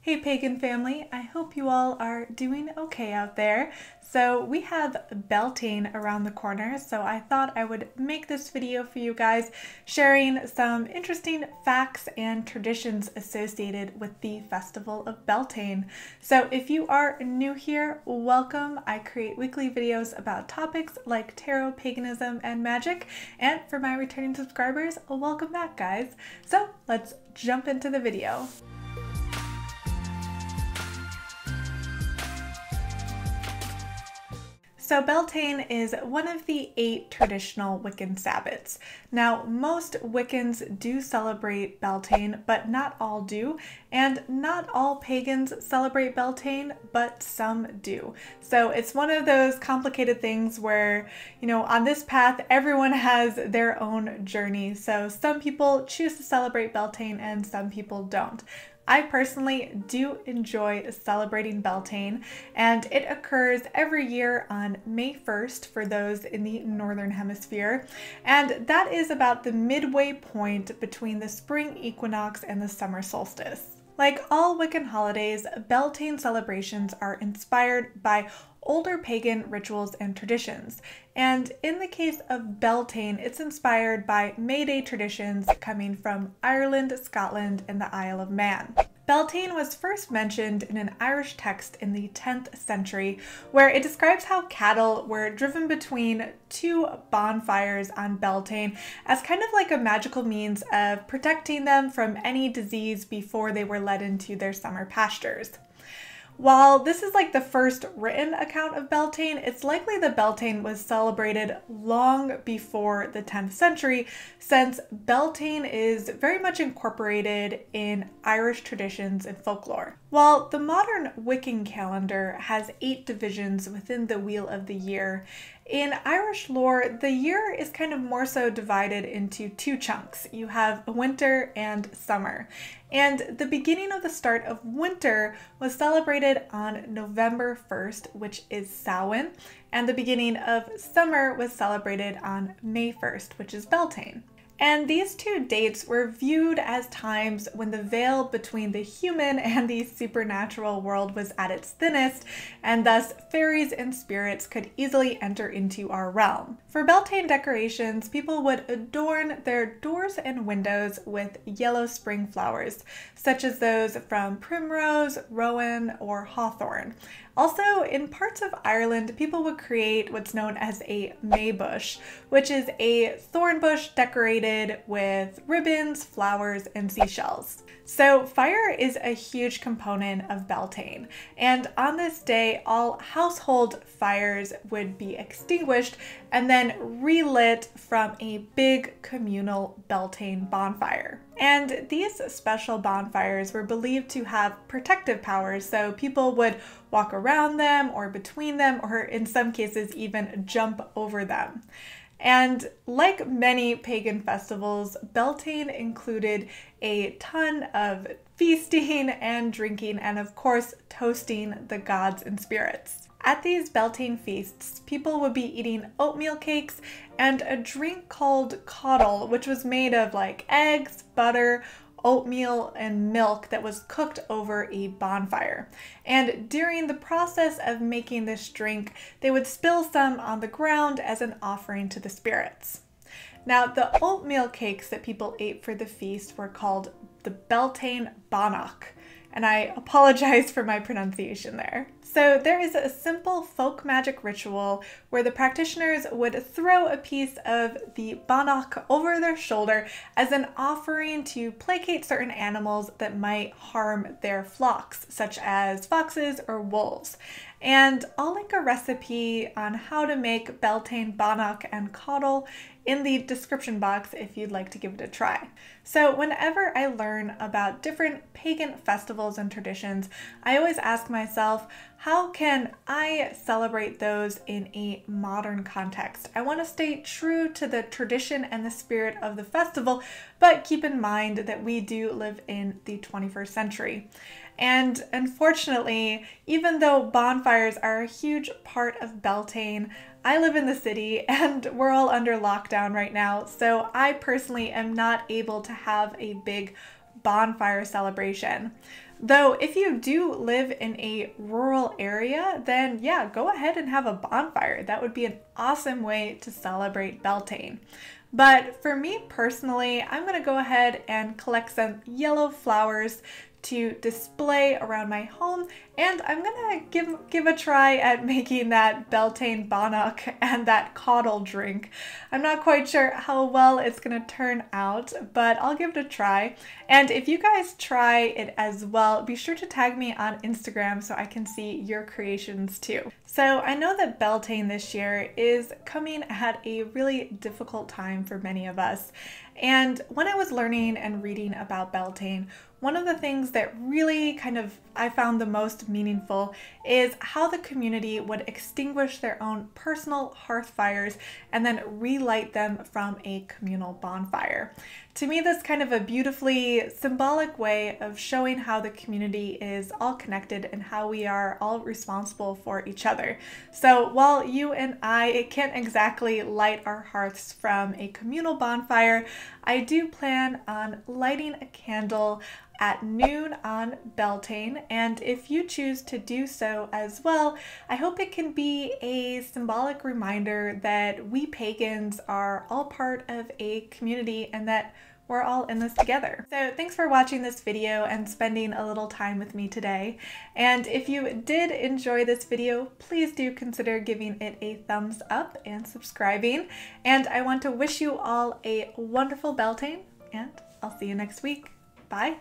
Hey pagan family, I hope you all are doing okay out there. So we have Beltane around the corner, so I thought I would make this video for you guys sharing some interesting facts and traditions associated with the festival of Beltane. So if you are new here, welcome. I create weekly videos about topics like tarot, paganism, and magic. And for my returning subscribers, welcome back guys. So let's jump into the video. So Beltane is one of the 8 traditional Wiccan Sabbats. Now, most Wiccans do celebrate Beltane, but not all do, and not all pagans celebrate Beltane, but some do. So it's one of those complicated things where, on this path, everyone has their own journey. So some people choose to celebrate Beltane and some people don't. I personally do enjoy celebrating Beltane, and it occurs every year on May 1st for those in the Northern Hemisphere, and that is about the midway point between the spring equinox and the summer solstice. Like all Wiccan holidays, Beltane celebrations are inspired by older pagan rituals and traditions. And in the case of Beltane, it's inspired by May Day traditions coming from Ireland, Scotland, and the Isle of Man. Beltane was first mentioned in an Irish text in the 10th century, where it describes how cattle were driven between 2 bonfires on Beltane as kind of like a magical means of protecting them from any disease before they were led into their summer pastures. While this is like the first written account of Beltane, it's likely that Beltane was celebrated long before the 10th century, since Beltane is very much incorporated in Irish traditions and folklore. While the modern Wiccan calendar has 8 divisions within the Wheel of the Year, in Irish lore, the year is kind of more so divided into 2 chunks. You have winter and summer. And the beginning of the start of winter was celebrated on November 1st, which is Samhain, and the beginning of summer was celebrated on May 1st, which is Beltane. And these 2 dates were viewed as times when the veil between the human and the supernatural world was at its thinnest, and thus fairies and spirits could easily enter into our realm. For Beltane decorations, people would adorn their doors and windows with yellow spring flowers, such as those from primrose, rowan, or hawthorn. Also, in parts of Ireland, people would create what's known as a May bush, which is a thorn bush decorated with ribbons, flowers, and seashells. So fire is a huge component of Beltane, and on this day, all household fires would be extinguished and then relit from a big communal Beltane bonfire. And these special bonfires were believed to have protective powers, so people would walk around them or between them, or in some cases even jump over them. And like many pagan festivals, Beltane included a ton of feasting and drinking, and of course toasting the gods and spirits. At these Beltane feasts, people would be eating oatmeal cakes and a drink called caudle, which was made of like eggs, butter, oatmeal, and milk that was cooked over a bonfire. And during the process of making this drink, they would spill some on the ground as an offering to the spirits. Now, the oatmeal cakes that people ate for the feast were called the Beltane bannock, and I apologize for my pronunciation there. So there is a simple folk magic ritual where the practitioners would throw a piece of the bannock over their shoulder as an offering to placate certain animals that might harm their flocks, such as foxes or wolves. And I'll link a recipe on how to make Beltane bannock and caudle in the description box if you'd like to give it a try. So whenever I learn about different pagan festivals and traditions, I always ask myself, how can I celebrate those in a modern context? I want to stay true to the tradition and the spirit of the festival, but keep in mind that we do live in the 21st century. And unfortunately, even though bonfires are a huge part of Beltane, I live in the city and we're all under lockdown right now, so I personally am not able to have a big bonfire celebration. Though if you do live in a rural area, then yeah, go ahead and have a bonfire. That would be an awesome way to celebrate Beltane. But for me personally, I'm gonna go ahead and collect some yellow flowers to display around my home, and I'm gonna give a try at making that Beltane bannock and that caudle drink. I'm not quite sure how well it's gonna turn out, but I'll give it a try. And if you guys try it as well, be sure to tag me on Instagram so I can see your creations too. So I know that Beltane this year is coming at a really difficult time for many of us. And when I was learning and reading about Beltane, one of the things that really I found the most meaningful is how the community would extinguish their own personal hearth fires and then relight them from a communal bonfire. To me, that's kind of a beautifully symbolic way of showing how the community is all connected and how we are all responsible for each other. So while you and I can't exactly light our hearths from a communal bonfire, I do plan on lighting a candle at noon on Beltane, and if you choose to do so as well, I hope it can be a symbolic reminder that we pagans are all part of a community and that we're all in this together. So thanks for watching this video and spending a little time with me today. And if you did enjoy this video, please do consider giving it a thumbs up and subscribing. And I want to wish you all a wonderful Beltane, and I'll see you next week. Bye.